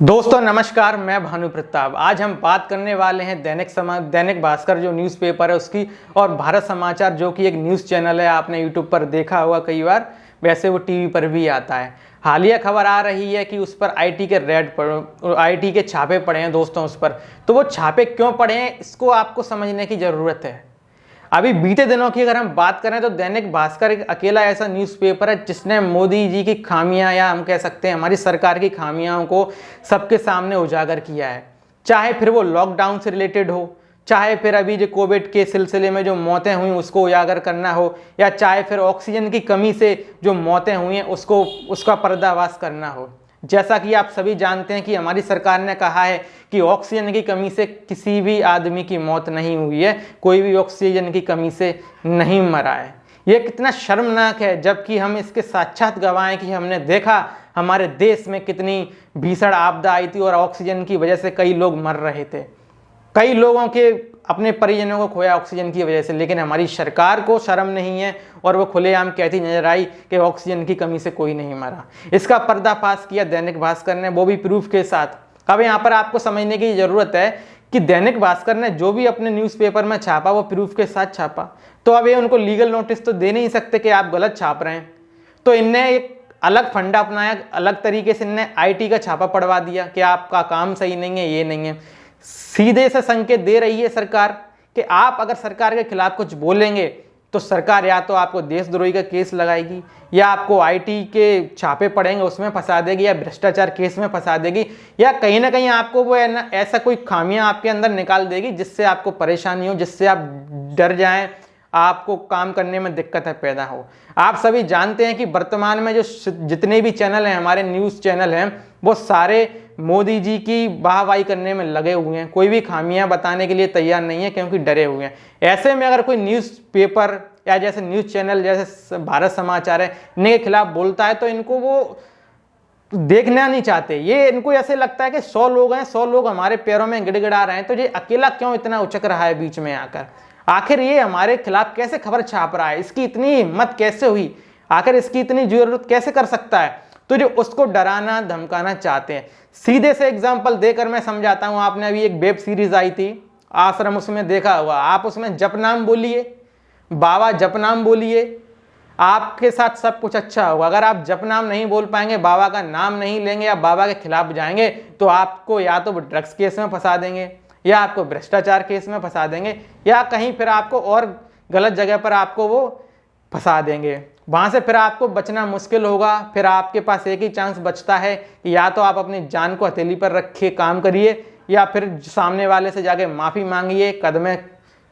दोस्तों नमस्कार, मैं भानु प्रताप। आज हम बात करने वाले हैं दैनिक भास्कर जो न्यूज़पेपर है उसकी, और भारत समाचार जो कि एक न्यूज़ चैनल है। आपने यूट्यूब पर देखा होगा कई बार, वैसे वो टीवी पर भी आता है। हालिया खबर आ रही है कि उस पर आईटी के छापे पड़े हैं दोस्तों उस पर। तो वो छापे क्यों पड़े हैं, इसको आपको समझने की ज़रूरत है। अभी बीते दिनों की अगर हम बात करें तो दैनिक भास्कर एक अकेला ऐसा न्यूज़पेपर है जिसने मोदी जी की खामियां, या हम कह सकते हैं हमारी सरकार की खामियों को सबके सामने उजागर किया है। चाहे फिर वो लॉकडाउन से रिलेटेड हो, चाहे फिर अभी जो कोविड के सिलसिले में जो मौतें हुई उसको उजागर करना हो, या चाहे फिर ऑक्सीजन की कमी से जो मौतें हुई हैं उसका पर्दाफाश करना हो। जैसा कि आप सभी जानते हैं कि हमारी सरकार ने कहा है कि ऑक्सीजन की कमी से किसी भी आदमी की मौत नहीं हुई है, कोई भी ऑक्सीजन की कमी से नहीं मरा है। ये कितना शर्मनाक है, जबकि हम इसके साक्षात गवाह हैं कि हमने देखा हमारे देश में कितनी भीषण आपदा आई थी और ऑक्सीजन की वजह से कई लोग मर रहे थे। कई लोगों के अपने परिजनों को खोया ऑक्सीजन की वजह से, लेकिन हमारी सरकार को शर्म नहीं है और वो खुलेआम कहती नजर आई कि ऑक्सीजन की कमी से कोई नहीं मरा। इसका पर्दाफाश किया दैनिक भास्कर ने, वो भी प्रूफ के साथ। अब यहाँ पर आपको समझने की जरूरत है कि दैनिक भास्कर ने जो भी अपने न्यूज़पेपर में छापा वो प्रूफ के साथ छापा। तो अब ये उनको लीगल नोटिस तो दे नहीं सकते कि आप गलत छाप रहे हैं। तो इनने एक अलग फंडा अपनाया, अलग तरीके से इनने आईटी का छापा पड़वा दिया कि आपका काम सही नहीं है, ये नहीं है। सीधे से संकेत दे रही है सरकार कि आप अगर सरकार के खिलाफ कुछ बोलेंगे तो सरकार या तो आपको देशद्रोही का केस लगाएगी, या आपको आईटी के छापे पड़ेंगे उसमें फंसा देगी, या भ्रष्टाचार केस में फंसा देगी, या कहीं ना कहीं आपको वो ऐसा कोई खामियां आपके अंदर निकाल देगी जिससे आपको परेशानी हो, जिससे आप डर जाएं, आपको काम करने में दिक्कत पैदा हो। आप सभी जानते हैं कि वर्तमान में जो जितने भी चैनल हैं, हमारे न्यूज़ चैनल हैं, वो सारे मोदी जी की वाहवाही करने में लगे हुए हैं। कोई भी खामियां बताने के लिए तैयार नहीं है क्योंकि डरे हुए हैं। ऐसे में अगर कोई न्यूज़पेपर या जैसे न्यूज़ चैनल जैसे भारत समाचार है, इनके खिलाफ बोलता है तो इनको वो देखना नहीं चाहते। ये इनको ऐसे लगता है कि 100 लोग हैं, 100 लोग हमारे पैरों में गिड़गिड़ा रहे हैं, तो ये अकेला क्यों इतना उचक रहा है बीच में आकर। आखिर ये हमारे खिलाफ कैसे खबर छाप रहा है, इसकी इतनी हिम्मत कैसे हुई, आखिर इसकी इतनी जरूरत कैसे कर सकता है। तो जो उसको डराना धमकाना चाहते हैं। सीधे से एग्जांपल देकर मैं समझाता हूं। आपने अभी एक वेब सीरीज आई थी आश्रम, उसमें देखा हुआ, आप उसमें जपनाम बोलिए, बाबा जपनाम बोलिए, आपके साथ सब कुछ अच्छा होगा। अगर आप जपनाम नहीं बोल पाएंगे, बाबा का नाम नहीं लेंगे, या बाबा के खिलाफ जाएंगे, तो आपको या तो ड्रग्स केस में फंसा देंगे, या आपको भ्रष्टाचार केस में फंसा देंगे, या कहीं फिर आपको और गलत जगह पर आपको वो फंसा देंगे। वहां से फिर आपको बचना मुश्किल होगा। फिर आपके पास एक ही चांस बचता है कि या तो आप अपनी जान को हथेली पर रखे काम करिए, या फिर सामने वाले से जाके माफ़ी मांगिए, कदमें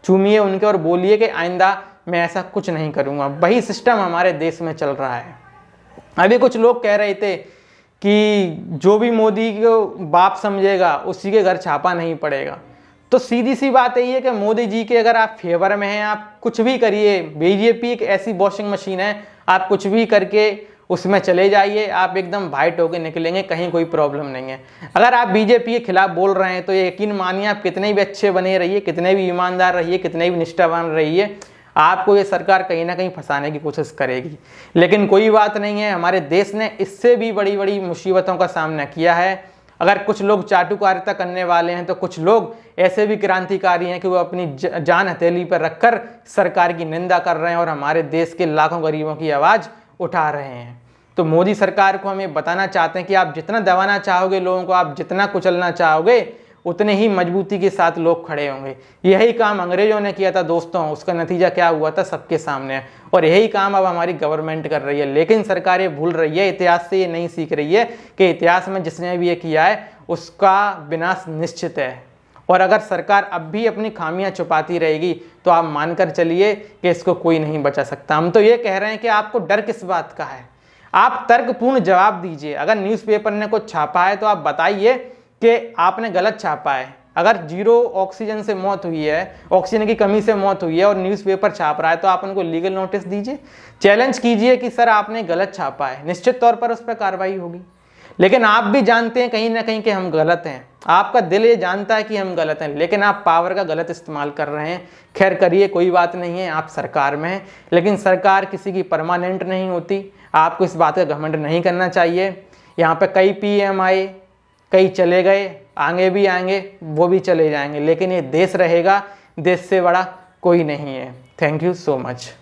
चूमिए उनके और बोलिए कि आइंदा मैं ऐसा कुछ नहीं करूँगा। वही सिस्टम हमारे देश में चल रहा है। अभी कुछ लोग कह रहे थे कि जो भी मोदी को बाप समझेगा उसी के घर छापा नहीं पड़ेगा। तो सीधी सी बात यही है कि मोदी जी के अगर आप फेवर में हैं, आप कुछ भी करिए। बीजेपी एक ऐसी वॉशिंग मशीन है, आप कुछ भी करके उसमें चले जाइए, आप एकदम वाइट होकर निकलेंगे, कहीं कोई प्रॉब्लम नहीं है। अगर आप बीजेपी के खिलाफ बोल रहे हैं तो ये यकीन मानिए, आप कितने भी अच्छे बने रहिए, कितने भी ईमानदार रहिए, कितने भी निष्ठावान रहिए, आपको ये सरकार कहीं ना कहीं फंसाने की कोशिश करेगी। लेकिन कोई बात नहीं है, हमारे देश ने इससे भी बड़ी बड़ी मुसीबतों का सामना किया है। अगर कुछ लोग चाटुकारिता करने वाले हैं तो कुछ लोग ऐसे भी क्रांतिकारी हैं कि वो अपनी जान हथेली पर रखकर सरकार की निंदा कर रहे हैं और हमारे देश के लाखों गरीबों की आवाज़ उठा रहे हैं। तो मोदी सरकार को हम ये बताना चाहते हैं कि आप जितना दबाना चाहोगे लोगों को, आप जितना कुचलना चाहोगे, उतने ही मजबूती के साथ लोग खड़े होंगे। यही काम अंग्रेजों ने किया था दोस्तों, उसका नतीजा क्या हुआ था सबके सामने है। और यही काम अब हमारी गवर्नमेंट कर रही है। लेकिन सरकार ये भूल रही है, इतिहास से ये नहीं सीख रही है कि इतिहास में जिसने भी ये किया है उसका विनाश निश्चित है। और अगर सरकार अब भी अपनी खामियां छुपाती रहेगी तो आप मानकर चलिए कि इसको कोई नहीं बचा सकता। हम तो ये कह रहे हैं कि आपको डर किस बात का है, आप तर्कपूर्ण जवाब दीजिए। अगर न्यूज़पेपर ने कुछ छापा है तो आप बताइए कि आपने गलत छापा है। अगर 0 ऑक्सीजन से मौत हुई है, ऑक्सीजन की कमी से मौत हुई है और न्यूज़पेपर छाप रहा है, तो आप उनको लीगल नोटिस दीजिए, चैलेंज कीजिए कि सर आपने गलत छापा है, निश्चित तौर पर उस पर कार्रवाई होगी। लेकिन आप भी जानते हैं कहीं ना कहीं कि हम गलत हैं, आपका दिल ये जानता है कि हम गलत हैं, लेकिन आप पावर का गलत इस्तेमाल कर रहे हैं। खैर करिए, कोई बात नहीं है, आप सरकार में हैं, लेकिन सरकार किसी की परमानेंट नहीं होती। आपको इस बात का घमंड नहीं करना चाहिए। यहाँ पे कई PM आए, कई चले गए, आगे भी आएंगे, वो भी चले जाएंगे, लेकिन ये देश रहेगा, देश से बड़ा कोई नहीं है। Thank you so much.